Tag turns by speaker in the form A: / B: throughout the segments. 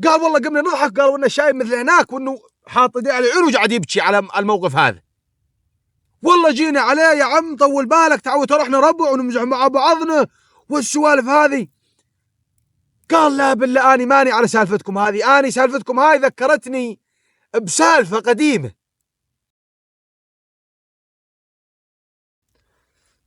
A: قال والله قمنا نضحك، قال وانه شايب مثل هناك وانه حاط يديه على العين وقاعد يبكي على الموقف هذا. والله جينا عليه يا عم طول بالك، تعود ترى احنا ربع ونمزح مع بعضنا والسوالف هذه. قال لا بالله اني ماني على سالفتكم هذه، اني سالفتكم هاي ذكرتني بسالفه قديمه.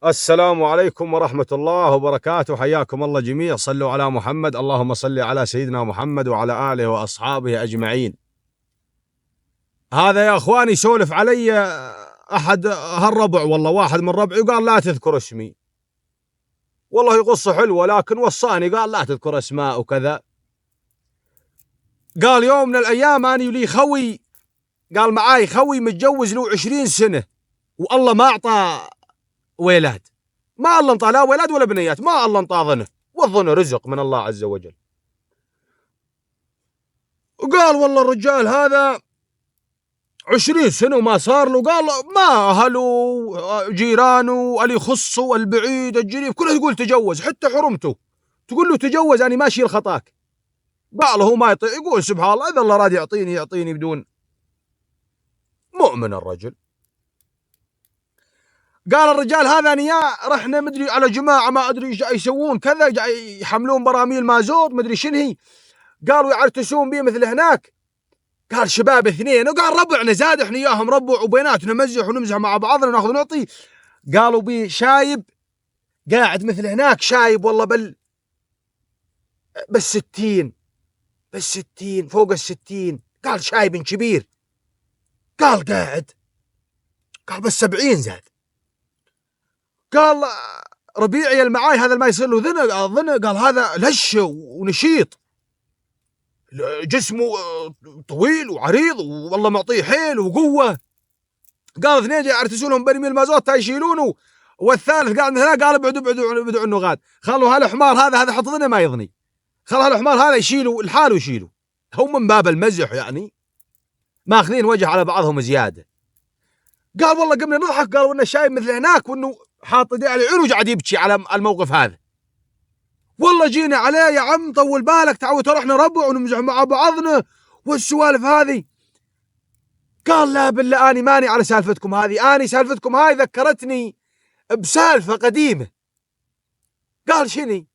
A: السلام عليكم ورحمة الله وبركاته، حياكم الله جميع، صلوا على محمد، اللهم صل على سيدنا محمد وعلى آله وأصحابه أجمعين. هذا يا أخواني سولف علي أحد هالربع، والله واحد من ربعي قال لا تذكر اسمي، والله قصة حلوة، لكن وصاني قال لا تذكر أسماء وكذا. قال يوم من الأيام أنا لي خوي، قال معاي خوي متجوز له 20 سنة والله ما أعطى ولاد، ما الله انطى لا ولاد ولا بنيات، ما الله انطى ظنه، والظن رزق من الله عز وجل. وقال والله الرجال هذا 20 سنة وما صار له، قال ما أهله جيرانه اللي يخصه البعيد الجريب كلها تقول تجوز، حتى حرمته تقول له تجوز أنا ماشي الخطاك. قال هو ما يطيع، يقول سبحان الله إذا الله راد يعطيني بدون. مؤمن الرجل. قال الرجال هذا نيا رحنا مدري على جماعة ما أدري ايش يسوون كذا، يحملون براميل مازوت مدري شنهي، قالوا يعرتسون بيه مثل هناك. قال شباب 2، وقال ربعنا زاد احنا اياهم ربع وبيناتنا نمزح ونمزح مع بعضنا وناخذ ونعطي. قالوا بيه شايب قاعد مثل هناك، شايب والله بال60 فوق ال60. قال شايب كبير. قال قاعد، قال بال70 زاد. قال ربيعي المعاي هذا ما يصير له ذنى، قال هذا لش ونشيط، جسمه طويل وعريض والله معطيه حيل وقوة. قال 2 جاي يعرتسونهم برميل مازوت يشيلونه، والثالث قاعد هنا قال ابعدوا عنه غاد، خلوا هالحمار هذا حط ظنه ما يظني، خلوا هالحمار هذا يشيلوا لحاله يشيلوا. هم من باب المزح يعني ماخذين وجه على بعضهم زيادة. قال والله قمنا نضحك، قال وانه شايب مثل هناك وانه حاط يديه على العين وقاعد يبكي على الموقف هذا. والله جينا عليه يا عم طول بالك، تعود ترى احنا ربع ونمزح مع بعضنا والسوالف هذه. قال لا بالله اني ماني على سالفتكم هذه، اني سالفتكم هاي ذكرتني بسالفة قديمة. قال شني؟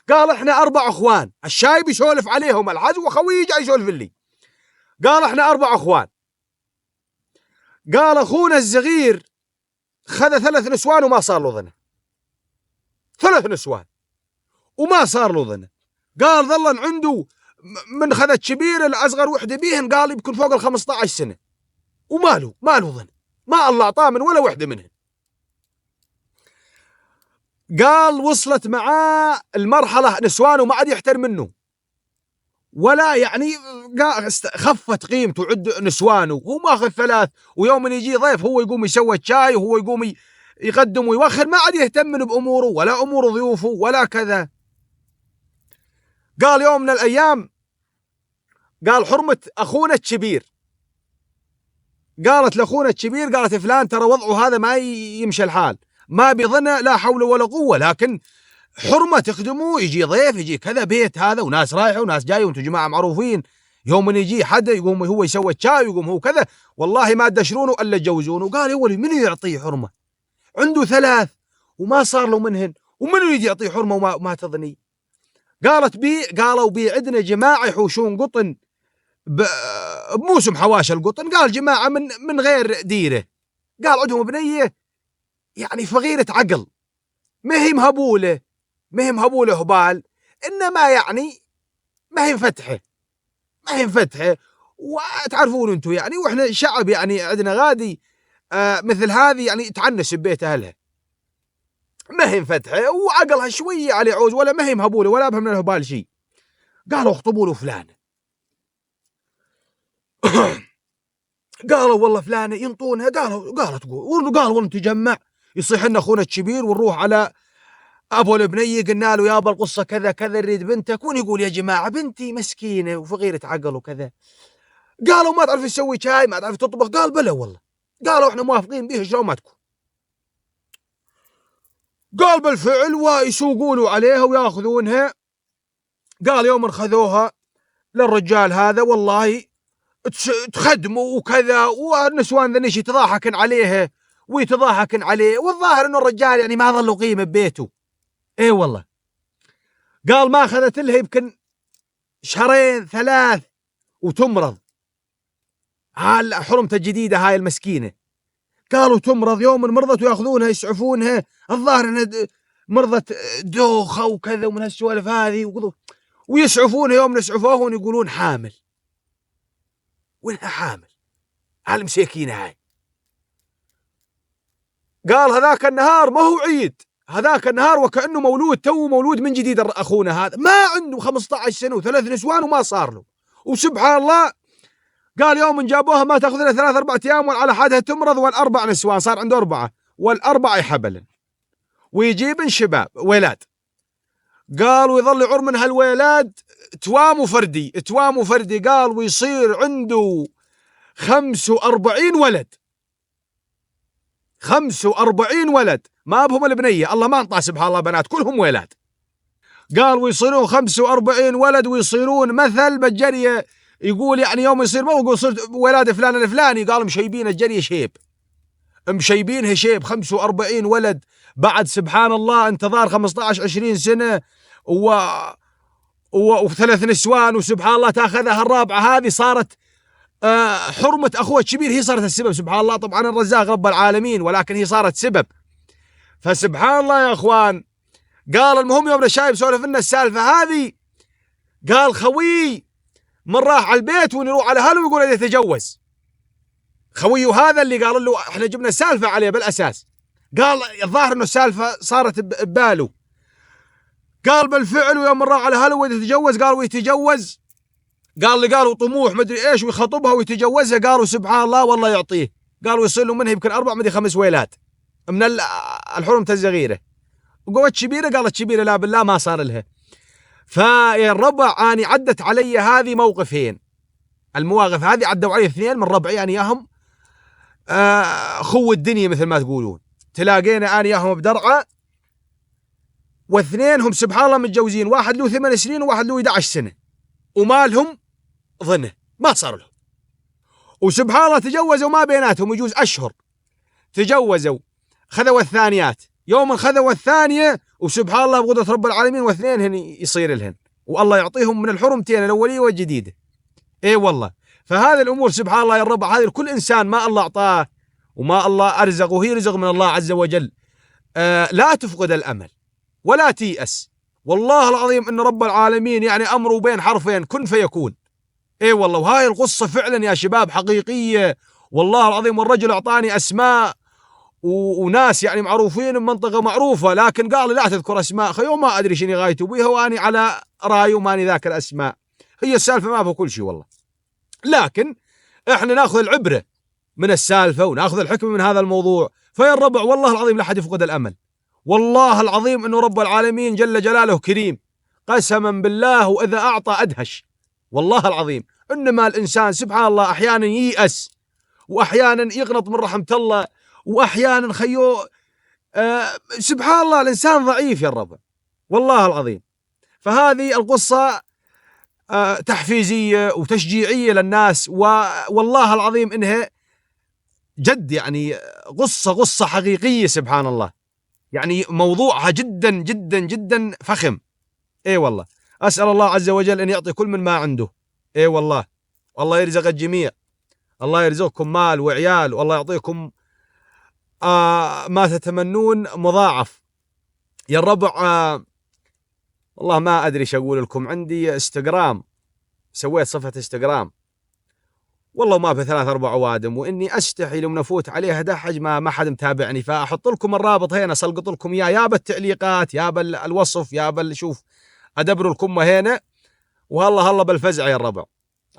A: قال احنا 4 اخوان، الشايب يسولف عليهم العز وخوي جاي يسولف لي. قال احنا 4 اخوان. قال اخونا الصغير خذ 3 نسوان وما صار له ظنه، 3 نسوان وما صار له ظنه. قال ظل عنده من خذ الكبير الاصغر وحده بيهن، قال يمكن فوق ال 15 سنة وما له ظن، ما الله اعطاه من ولا وحده منهن. قال وصلت معاه المرحلة نسوانه ما عاد يحترم منه ولا يعني، خفت قيمته عد نسوانه، هو ماخذ 3، ويوم من يجي ضيف هو يقوم يسوي الشاي وهو يقوم يقدم ويوخر، ما عاد يهتم من بأموره ولا أمور ضيوفه ولا كذا. قال يوم من الأيام قال حرمة أخونا الكبير، قالت لأخونا الكبير قالت فلان ترى وضعه هذا ما يمشي الحال، ما بيظن لا حول ولا قوة، لكن حرمة تخدمه، يجي ضيف يجي كذا بيت هذا وناس رايحة وناس جاية وانتم جماعة معروفين، يوم من يجي حد يقوم هو يسوي الشاي ويقوم هو كذا، والله ما تدشرونه الا تجوزونه. قال يا ولي منو يعطيه حرمة؟ عنده 3 وما صار له منهن، ومنو يجي يعطيه حرمة وما تظني؟ قالوا بي عندنا جماعة يحوشون قطن بموسم حواش القطن، قال جماعة من غير ديره، قال عندهم بنية يعني فقيرة عقل، ما هي مهبولة هبال، إنما يعني ما هي مفتحة وتعرفون انتم يعني، واحنا شعب يعني عندنا غادي مثل هذه يعني تعنس ببيت اهلها، ما هي مفتحة وعقلها شوية على عوز، ولا ما هي مهبولة ولا بها من الهبال شيء. قالوا اخطبوا له فلانة. قالوا والله فلانة ينطونها، قالت قال والله تجمع يصيح لنا اخونا الكبير ونروح على ابو البنيه، قلنا له يابا القصه كذا كذا نريد بنتك، يقول يا جماعه بنتي مسكينه وفقيره عقل وكذا. قالوا ما تعرف تسوي شاي، ما تعرف تطبخ؟ قال بلا والله. قالوا احنا موافقين به شلون ما تكون. قال بالفعل ويسوقون عليها وياخذونها. قال يوم خذوها للرجال هذا والله تخدمه وكذا، والنسوان ذنيش يتضاحكن عليه ويتضاحكن عليه، والظاهر انه الرجال يعني ما ظلوا قيمه ببيته. اي والله. قال ما اخذت لها يمكن 2-3 وتمرض. حرمته الجديده هاي المسكينه. قالوا تمرض، يوم مرضت وياخذونها يسعفونها، الظاهر انها مرضت دوخه وكذا ومن هالسوالف هذه، ويسعفونها. يوم نسعفوهن يقولون حامل. وينها حامل؟ هالمساكينه هاي. قال هذاك النهار ما هو عيد، هذاك النهار وكأنه مولود، تو مولود من جديد أخونا هذا، ما عنده 15 سنة و3 نسوان وما صار له. وسبحان الله قال يوم جابوها ما تأخذ لها 3-4 أيام وعلى حدها تمرض، والأربع نسوان صار عنده 4، والأربع يحبلن ويجيبن شباب ولاد. قال ويظل يعر من هالولاد توام وفردي. قال ويصير عنده 45 ولد. 45 ولد، ما بهم البنية، الله ما انطى سبحان الله بنات، كلهم ولاد. قال ويصيرون 45 ولد، ويصيرون مثل بالجرية. يقول يعني يوم يصير ما يقول صرت ولاد فلان الفلاني، قال مشيبين الجرية شيب، مشيبينها شيب. 45 ولد بعد سبحان الله انتظار 15-20 سنة وثلاث نسوان، وسبحان الله تاخذها الرابعة هذه صارت حرمة أخوه الكبير، هي صارت السبب. سبحان الله، طبعا الرزاق رب العالمين، ولكن هي صارت سبب. فسبحان الله يا أخوان. قال المهم يوم الشايب سولف لنا السالفة هذه، قال خوي من راح على البيت ونروح على هله ويقول يتجوز. خويه هذا اللي قال له احنا جبنا سالفة عليه بالأساس، قال الظاهر انه السالفة صارت بباله. قال بالفعل ويوم راح على هله ويتجوز، قال ويتجوز، قال لي قالوا طموح مدري ايش ويخطبها ويتجوزها. قالوا سبحان الله والله يعطيه. قالوا يصير له منها يمكن 4 مدري 5 ولاد من الحرمة الصغيرة. وقوت شبيرة، قالت شبيرة لا بالله ما صار لها. فيا الربع اني عدت علي هذه موقفين، المواقف هذه عدوا علي 2 من ربعي انا ياهم خو الدنيا مثل ما تقولون. تلاقينا انا ياهم بدرعه، واثنين هم سبحان الله متجوزين، واحد له 8 سنين وواحد له 11 سنة، وما لهم ظنه، ما صار لهم. وسبحان الله تجوزوا ما بيناتهم يجوز أشهر، تجوزوا خذوا الثانيات. يوم خذوا الثانية وسبحان الله بقدرة رب العالمين واثنين هن يصير لهن، والله يعطيهم من الحرمتين الأولية والجديدة. اي والله. فهذه الأمور سبحان الله يا رب، هذه كل إنسان ما الله أعطاه وما الله أرزقه، وهي رزق من الله عز وجل. لا تفقد الأمل ولا تيأس، والله العظيم ان رب العالمين يعني امره بين حرفين كن فيكون. اي والله. وهاي القصة فعلا يا شباب حقيقية والله العظيم. والرجل اعطاني اسماء وناس يعني معروفين بمنطقة معروفة، لكن قال لي لا تذكر اسماء خيو، ما ادري شنو غايته بيها، واني على راي وماني ذاكر اسماء. هي السالفة ما فيها كل شيء والله، لكن احنا ناخذ العبرة من السالفة وناخذ الحكمة من هذا الموضوع. فيا الربع والله العظيم لا حد يفقد الامل، والله العظيم انه رب العالمين جل جلاله كريم قسما بالله، واذا اعطى ادهش والله العظيم. انما الانسان سبحان الله احيانا ييأس، واحيانا يقنط من رحمة الله، واحيانا سبحان الله الانسان ضعيف يا الربع والله العظيم. فهذه القصة تحفيزية وتشجيعية للناس، والله العظيم انها جد يعني قصة حقيقية سبحان الله، يعني موضوعها جدا جدا جدا فخم. اي والله. اسأل الله عز وجل ان يعطي كل من ما عنده. اي والله. والله يرزق الجميع، الله يرزقكم مال وعيال، والله يعطيكم ما تتمنون مضاعف يا الربع. والله ما ادري ايش اقول لكم. عندي انستغرام، سويت صفحة انستغرام والله ما في 3-4 اوادم، واني استحي لما افوت عليها دحج ما حد متابعني، فاحط لكم الرابط هنا اسلقط لكم اياه، يا بالتعليقات يا بالوصف يا شوف ادبروا لكم هنا. والله بالفزع يا الربع.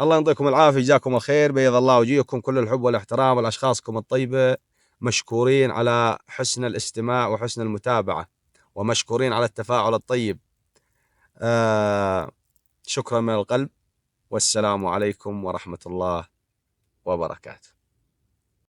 A: الله يعطيكم العافية، جزاكم الخير، بيض الله وجيهكم، كل الحب والاحترام لاشخاصكم الطيبة، مشكورين على حسن الاستماع وحسن المتابعة، ومشكورين على التفاعل الطيب. شكرا من القلب، والسلام عليكم ورحمة الله وبركاته.